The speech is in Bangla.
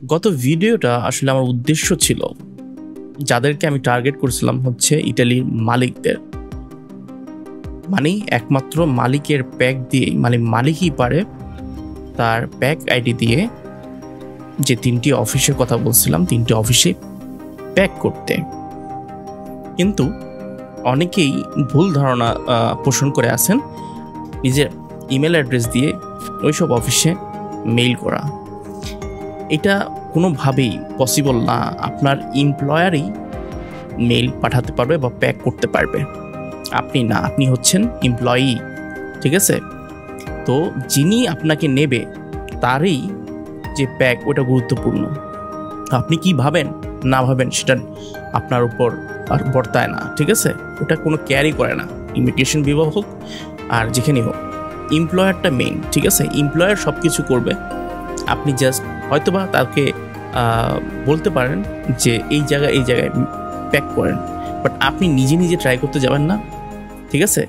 গত ভিডিওটা আসলে আমার উদ্দেশ্য ছিল যাদেরকে আমি টার্গেট করেছিলাম হচ্ছে ইতালির মালিকদের, মানে একমাত্র মালিকের প্যাক দিয়েই, মানে মালিকই পারে তার প্যাক আইডি দিয়ে যে 3টি অফিসের কথা বলছিলাম 3টি অফিসে প্যাক করতে। কিন্তু অনেকেই ভুল ধারণা পোষণ করে আছেন নিজের ইমেল অ্যাড্রেস দিয়ে ওইসব অফিসে মেইল করা। এটা কোনোভাবেই পসিবল না। আপনার এমপ্লয়ারই মেইল পাঠাতে পারবে বা প্যাক করতে পারবে, আপনি না। আপনি হচ্ছেন এমপ্লয়ি, ঠিক আছে? তো যিনি আপনাকে নেবে তারই যে প্যাক ওটা গুরুত্বপূর্ণ। আপনি কি ভাবেন না ভাবেন সেটা আপনার উপর আর বর্তায় না, ঠিক আছে? ওটা কোনো ক্যারি করে না, ইমিগ্রেশন বিভাগ হোক আর যেখানেই হোক। এমপ্লয়ারটা মেইন, ঠিক আছে? এমপ্লয়ার সব কিছু করবে, আপনি জাস্ট হয়তোবা তাকে বলতে পারেন যে এই জায়গায় প্যাক করেন, বাট আপনি নিজে নিজে ট্রাই করতে যাবেন না, ঠিক আছে?